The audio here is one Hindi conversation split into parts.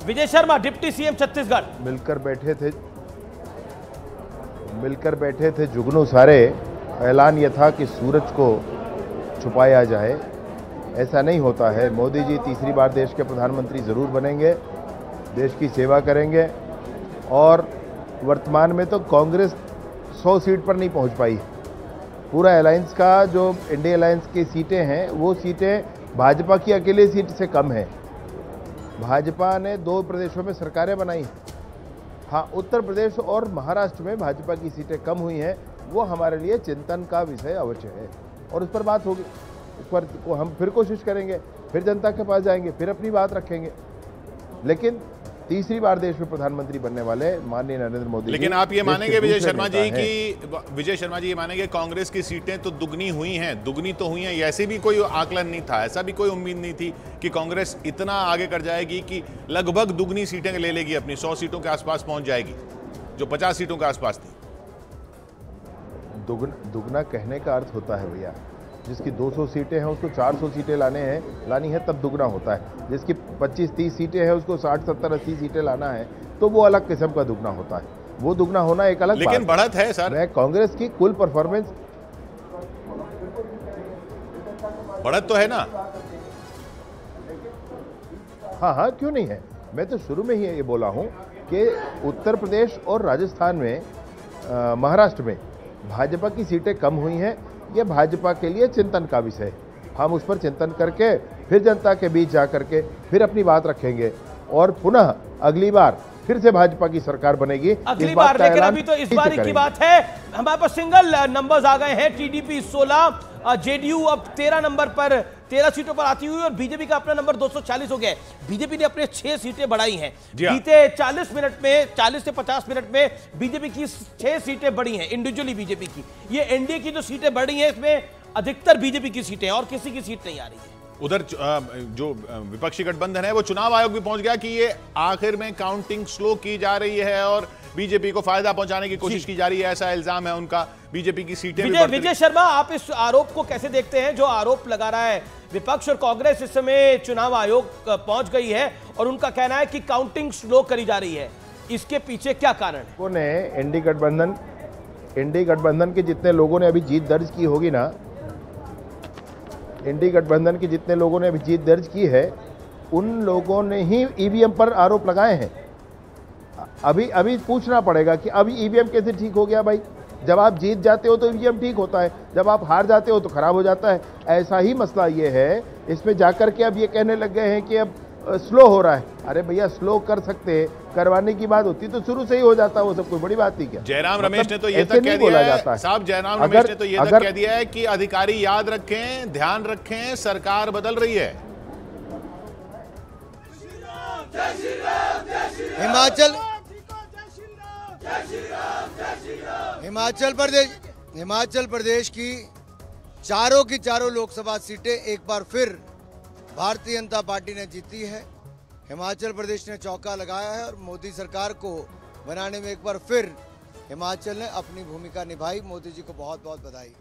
Vijay Sharma deputy CM Chhattisgarh. मिलकर बैठे थे जुगनू सारे, ऐलान यह था कि सूरज को छुपाया जाए। ऐसा नहीं होता है। मोदी जी तीसरी बार देश के प्रधानमंत्री ज़रूर बनेंगे, देश की सेवा करेंगे। और वर्तमान में तो कांग्रेस 100 सीट पर नहीं पहुंच पाई। पूरा अलायंस का जो इंडिया अलायंस की सीटें हैं वो सीटें भाजपा की अकेले सीट से कम है। भाजपा ने 2 प्रदेशों में सरकारें बनाई। हाँ, उत्तर प्रदेश और महाराष्ट्र में भाजपा की सीटें कम हुई हैं। वो हमारे लिए चिंतन का विषय अवश्य है और उस पर बात होगी। उस पर हम फिर कोशिश करेंगे, फिर जनता के पास जाएंगे, फिर अपनी बात रखेंगे। लेकिन तीसरी बार देश में प्रधानमंत्री बनने वाले माननीय नरेंद्र मोदी। लेकिन आप ये मानेंगे विजय शर्मा जी ये मानेंगे कांग्रेस की सीटें तो दुगनी हुई हैं, दुगनी तो हुई हैं। ऐसे भी कोई आकलन नहीं था, ऐसा भी कोई उम्मीद नहीं थी कि कांग्रेस इतना आगे कर जाएगी कि लगभग दुगनी सीटें ले लेगी, अपनी 100 सीटों के आसपास पहुंच जाएगी, जो 50 सीटों के आसपास थी। दुगना कहने का अर्थ होता है भैया, जिसकी 200 सीटें हैं उसको 400 सीटें लानी है तब दुगना होता है। जिसकी 25-30 सीटें हैं उसको 60-70-80 सीटें लाना है तो वो अलग किस्म का दुगना होता है। वो दुगना होना एक अलग लेकिन बढ़त है सर। मैं कांग्रेस की कुल परफॉर्मेंस, बढ़त तो है ना। हाँ, क्यों नहीं है। मैं तो शुरू में ही ये बोला हूं कि उत्तर प्रदेश और राजस्थान में, महाराष्ट्र में भाजपा की सीटें कम हुई हैं। ये भाजपा के लिए चिंतन का विषय। हम उस पर चिंतन करके फिर जनता के बीच जा करके फिर अपनी बात रखेंगे और पुनः अगली बार फिर से भाजपा की सरकार बनेगी अगली बार। लेकिन अभी तो इस बार की बात है, हमारे पास सिंगल नंबर्स आ गए हैं। टीडीपी 16, जेडीयू अब 13 नंबर पर 13 सीटों पर आती हुई और बीजेपी का अपना नंबर 240 हो गया है। बीजेपी ने अपने 6 सीटें बढ़ाई हैं। बीते 40 मिनट में, 40 से 50 मिनट में बीजेपी की 6 सीटें बढ़ी हैं इंडिविजुअली बीजेपी की। ये एनडीए की जो सीटें बढ़ी हैं इसमें अधिकतर बीजेपी की सीटें और किसी की सीट नहीं आ रही है। उधर जो विपक्षी गठबंधन है वो चुनाव आयोग भी पहुंच गया कि ये आखिर में काउंटिंग स्लो की जा रही है और बीजेपी को फायदा पहुंचाने की कोशिश की जा रही है, ऐसा इल्जाम है उनका। बीजेपी की सीटें विजय शर्मा, आप इस आरोप को कैसे देखते हैं जो आरोप लगा रहा है विपक्ष और कांग्रेस इस समय चुनाव आयोग पहुंच गई है और उनका कहना है कि काउंटिंग स्लो करी जा रही है, इसके पीछे क्या कारण है? उन्होंने एनडीए गठबंधन के जितने लोगों ने अभी जीत दर्ज की होगी ना, एनडीए गठबंधन के जितने लोगों ने अभी जीत दर्ज की है उन लोगों ने ही ईवीएम पर आरोप लगाए हैं। अभी पूछना पड़ेगा कि अभी ईवीएम कैसे ठीक हो गया भाई। जब आप जीत जाते हो तो ईवीएम ठीक होता है, जब आप हार जाते हो तो खराब हो जाता है। ऐसा ही मसला ये है। इसमें जाकर के अब ये कहने लग गए हैं कि अब स्लो हो रहा है। अरे भैया, स्लो कर सकते, करवाने की बात होती तो शुरू से ही हो जाता, वो सब कोई बड़ी बात नहीं। क्या जयराम रमेश ने तो ये तक कह दिया है साहब, जयराम रमेश ने तो ये तक कह दिया है कि अधिकारी याद रखें, ध्यान रखें, सरकार बदल रही है। हिमाचल प्रदेश की चारों लोकसभा सीटें एक बार फिर भारतीय जनता पार्टी ने जीती है। हिमाचल प्रदेश ने चौका लगाया है और मोदी सरकार को बनाने में एक बार फिर हिमाचल ने अपनी भूमिका निभाई। मोदी जी को बहुत बहुत बधाई।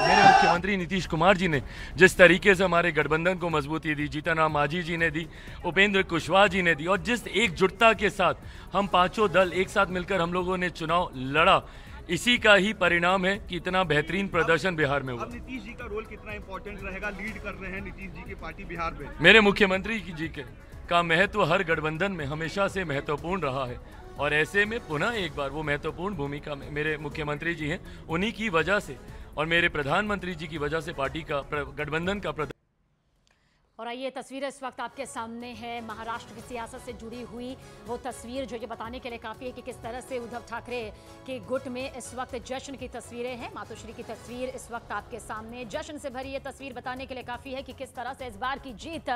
मेरे मुख्यमंत्री नीतीश कुमार जी ने जिस तरीके से हमारे गठबंधन को मजबूती दी, जीतन राम मांझी जी ने दी, उपेंद्र कुशवाहा जी ने दी और जिस एकजुटता के साथ हम पांचों दल एक साथ मिलकर हम लोगों ने चुनाव लड़ा, इसी का ही परिणाम है कि इतना बेहतरीन प्रदर्शन बिहार में हुआ। अब नीतीश जी का रोल कितना इंपॉर्टेंट रहेगा? लीड कर रहे हैं नीतीश जी की पार्टी बिहार में। मेरे मुख्यमंत्री जी का महत्व हर गठबंधन में हमेशा से महत्वपूर्ण रहा है और ऐसे में पुनः एक बार वो महत्वपूर्ण भूमिका में मेरे मुख्यमंत्री जी हैं। उन्हीं की वजह से और मेरे प्रधानमंत्री जी की वजह से पार्टी का गठबंधन का और आइए तस्वीरें इस वक्त आपके सामने है महाराष्ट्र की सियासत से जुड़ी हुई वो तस्वीर जो ये बताने के लिए काफ़ी है कि किस तरह से उद्धव ठाकरे के गुट में इस वक्त जश्न की तस्वीरें हैं। मातोश्री की तस्वीर इस वक्त आपके सामने, जश्न से भरी ये तस्वीर बताने के लिए काफ़ी है कि किस तरह से इस बार की जीत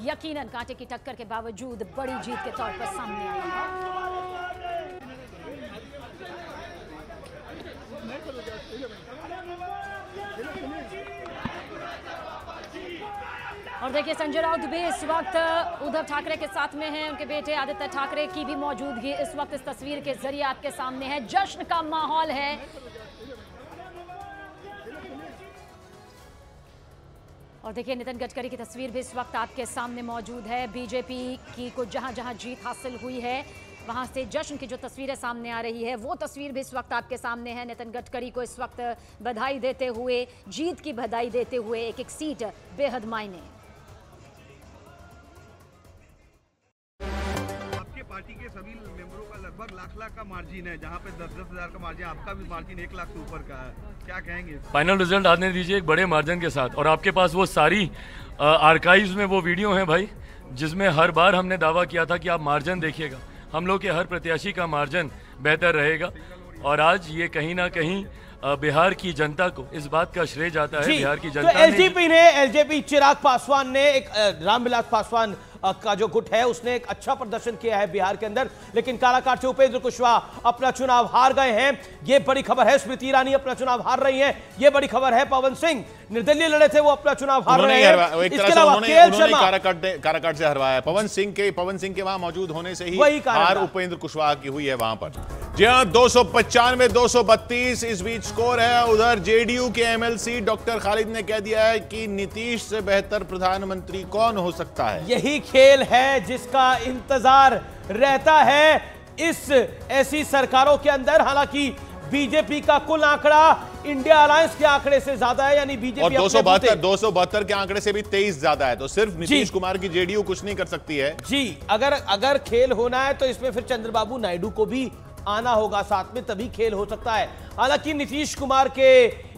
यकीनन कांटे की टक्कर के बावजूद बड़ी जीत के तौर पर सामने आई है। और देखिए संजय राउत भी इस वक्त उद्धव ठाकरे के साथ में हैं, उनके बेटे आदित्य ठाकरे की भी मौजूदगी इस वक्त इस तस्वीर के जरिए आपके सामने है। जश्न का माहौल है और देखिए नितिन गडकरी की तस्वीर भी इस वक्त आपके सामने मौजूद है। बीजेपी की को जहां जहां जीत हासिल हुई है वहां से जश्न की जो तस्वीरें सामने आ रही है वो तस्वीर भी इस वक्त आपके सामने है। नितिन गडकरी को इस वक्त बधाई देते हुए, जीत की बधाई देते हुए, एक एक सीट बेहद मायने। आपके पार्टी के सभी मेंबरों का लगभग लाख का मार्जिन है, जहां पे 10-10 हजार का मार्जिन, आपका भी मार्जिन 1 लाख से ऊपर का है। क्या कहेंगे? फाइनल रिजल्ट आने दीजिए एक बड़े मार्जिन के साथ, और आपके पास वो सारी आर्काइव्स में वो वीडियो हैं भाई, जिसमें हर बार हमने दावा किया था कि आप मार्जिन देखिएगा, हम लोग के हर प्रत्याशी का मार्जिन बेहतर रहेगा। और आज ये कहीं ना कहीं बिहार की जनता को इस बात का श्रेय जाता है। बिहार की जनता तो एलजेपी चिराग पासवान ने एक रामविलास पासवान का जो गुट है उसने एक अच्छा प्रदर्शन किया है बिहार के अंदर, लेकिन कालाकाट से उपेंद्र कुशवाहा अपना चुनाव हार गए हैं। ये बड़ी खबर है। स्मृति ईरानी अपना चुनाव हार रही हैं। ये बड़ी खबर है। पवन सिंह निर्दलीय लड़े थे, वो अपना चुनाव हार रहे हैं। इसके अलावा केएल शर्मा काराकाट से हरवाया। पवन सिंह के वहां मौजूद होने से ही हार उपेंद्र कुशवाहा की हुई है वहां पर। जी हाँ, 295 232 इस बीच स्कोर है। उधर जेडीयू के एमएलसी डॉक्टर खालिद ने कह दिया है कि नीतीश से बेहतर प्रधानमंत्री कौन हो सकता है। यही खेल है जिसका इंतजार रहता है इस ऐसी सरकारों के अंदर। हालांकि बीजेपी का कुल आंकड़ा इंडिया अलायंस के आंकड़े से ज्यादा है, यानी बीजेपी और 272 के आंकड़े से भी 23 ज्यादा है, तो सिर्फ नीतीश कुमार की जेडीयू कुछ नहीं कर सकती है। जी, अगर खेल होना है तो इसमें फिर चंद्रबाबू नायडू को भी आना होगा साथ में, तभी खेल हो सकता है। हालांकि नीतीश कुमार के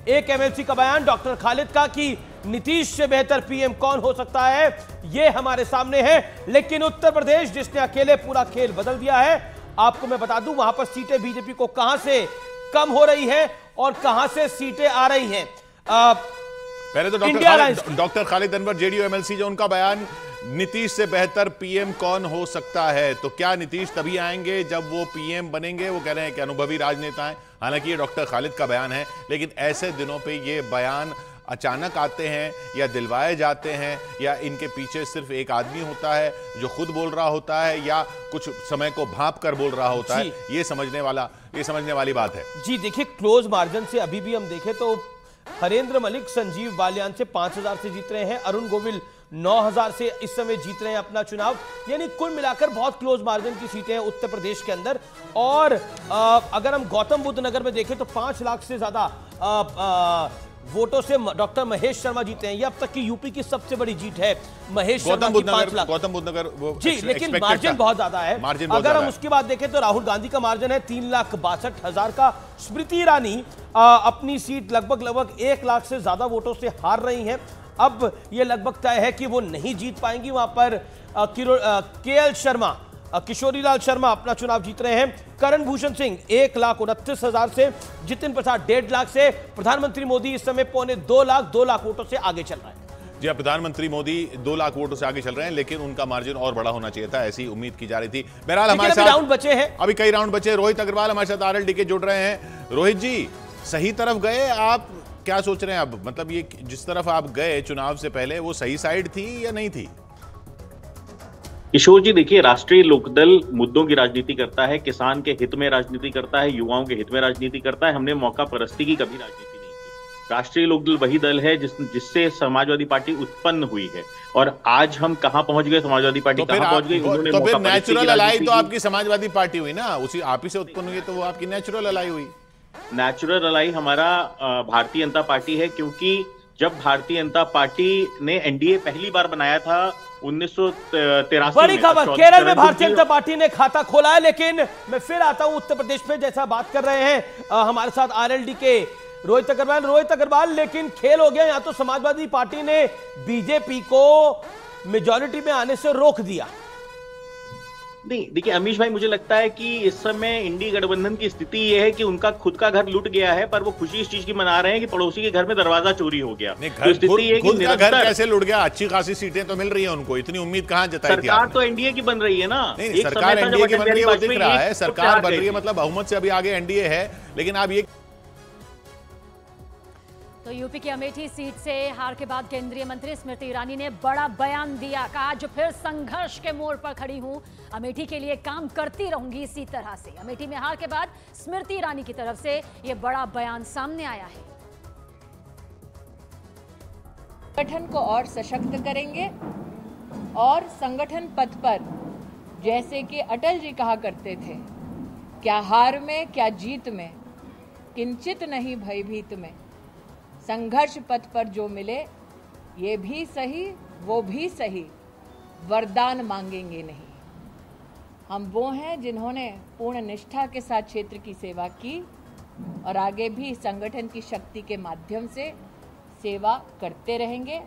एक एमएलसी का बयान डॉक्टर खालिद का कि नीतीश से बेहतर पीएम कौन हो सकता है, यह हमारे सामने है। लेकिन उत्तर प्रदेश जिसने अकेले पूरा खेल बदल दिया है, आपको मैं बता दूं वहां पर सीटें बीजेपी को कहां से कम हो रही है और कहां से सीटें आ रही हैं। पहले तो doctor Khalid Anwar JDU MLC, जो उनका बयान नीतीश से बेहतर पीएम कौन हो सकता है, तो क्या नीतीश तभी आएंगे जब वो पीएम बनेंगे? वो कह रहे हैं कि अनुभवी राजनेता हैं। हालांकि ये डॉक्टर खालिद का बयान है, लेकिन ऐसे दिनों पे ये बयान अचानक आते हैं या दिलवाए जाते हैं, या इनके पीछे सिर्फ एक आदमी होता है जो खुद बोल रहा होता है, या कुछ समय को भांप कर बोल रहा होता है, ये समझने वाली बात है। जी देखिए, क्लोज मार्जिन से अभी भी हम देखें तो हरेंद्र मलिक संजीव बालियान से 5000 से जीत रहे हैं, अरुण गोविल 9000 से इस समय जीत रहे हैं अपना चुनाव। यानी कुल मिलाकर बहुत क्लोज मार्जिन की सीटें हैं उत्तर प्रदेश के अंदर। और अगर हम गौतम बुद्ध नगर में देखें तो 5 लाख से ज्यादा वोटों से डॉक्टर महेश शर्मा जीते हैं। ये अब तक की यूपी की सबसे बड़ी जीत है महेश शर्मा की 5 लाख। गौतम बुद्ध नगर जी, लेकिन मार्जिन बहुत ज्यादा है। अगर हम उसके बाद देखें तो राहुल गांधी का मार्जिन है 3,62,000 का। स्मृति ईरानी अपनी सीट लगभग 1 लाख से ज्यादा वोटों से हार रही हैं। अब यह लगभग तय है कि वो नहीं जीत पाएंगी। वहां पर केएल शर्मा, किशोरीलाल शर्मा अपना चुनाव जीत रहे हैं। करण भूषण सिंह 1,29,000 से, जितिन प्रसाद 1.5 लाख से। प्रधानमंत्री मोदी इस समय 2 लाख वोटों से आगे चल रहे हैं। जी, प्रधानमंत्री मोदी 2 लाख वोटों से आगे चल रहे हैं, लेकिन उनका मार्जिन और बड़ा होना चाहिए था, ऐसी उम्मीद की जा रही थी। बहरहाल हमारे साथ राउंड बचे हैं, अभी कई राउंड बचे। रोहित अग्रवाल हमारे साथ आरएलडी के जुड़ रहे हैं। रोहित जी, सही तरफ गए आप? क्या सोच रहे हैं अब? मतलब ये जिस तरफ आप गए चुनाव से पहले, वो सही साइड थी या नहीं थी? किशोर जी, देखिए, राष्ट्रीय लोकदल मुद्दों की राजनीति करता है, किसान के हित में राजनीति करता है, युवाओं के हित में राजनीति करता है। हमने मौका परस्ती की कभी राजनीति नहीं की। राष्ट्रीय लोकदल वही दल है जिससे समाजवादी पार्टी उत्पन्न हुई है। और आज हम कहां पहुंच गए, समाजवादी पार्टी कहां पहुंच गई? तो फिर नेचुरल अलाई तो आपकी समाजवादी पार्टी हुई ना, उसी आप ही से उत्पन्न हुई, तो वो आपकी नेचुरल अलाई हुई। नेचुरल अलाई हमारा भारतीय जनता पार्टी है, क्योंकि जब भारतीय जनता पार्टी ने एनडीए पहली बार बनाया था 1983 बड़ी खबर, केरल में भारतीय जनता पार्टी ने खाता खोला है। लेकिन मैं फिर आता हूं उत्तर प्रदेश पे, जैसा बात कर रहे हैं हमारे साथ आरएलडी के रोहित अग्रवाल, लेकिन खेल हो गया। यहां तो समाजवादी पार्टी ने बीजेपी को मेजॉरिटी में आने से रोक दिया। नहीं, देखिए अमीश भाई, मुझे लगता है कि इस समय इंडी गठबंधन की स्थिति यह है कि उनका खुद का घर लूट गया है, पर वो खुशी इस चीज की मना रहे हैं कि पड़ोसी के घर में दरवाजा चोरी हो गया। तो स्थिति है कि घर कैसे लूट गया? अच्छी खासी सीटें तो मिल रही है उनको, इतनी उम्मीद कहां जताई थी? सरकार तो एनडीए की बन रही है ना। सरकार एनडीए की बन रही है, वो दिख रहा है। सरकार बन रही है, मतलब बहुमत से अभी आगे एनडीए है। लेकिन आप ये तो यूपी की अमेठी सीट से हार के बाद केंद्रीय मंत्री स्मृति ईरानी ने बड़ा बयान दिया। कहा, आज फिर संघर्ष के मोड़ पर खड़ी हूं, अमेठी के लिए काम करती रहूंगी इसी तरह से। अमेठी में हार के बाद स्मृति ईरानी की तरफ से यह बड़ा बयान सामने आया है। संगठन को और सशक्त करेंगे और संगठन पथ पर, जैसे कि अटल जी कहा करते थे, क्या हार में क्या जीत में, किंचित नहीं भयभीत में, संघर्ष पथ पर जो मिले ये भी सही वो भी सही, वरदान मांगेंगे नहीं। हम वो हैं जिन्होंने पूर्ण निष्ठा के साथ क्षेत्र की सेवा की और आगे भी संगठन की शक्ति के माध्यम से सेवा करते रहेंगे।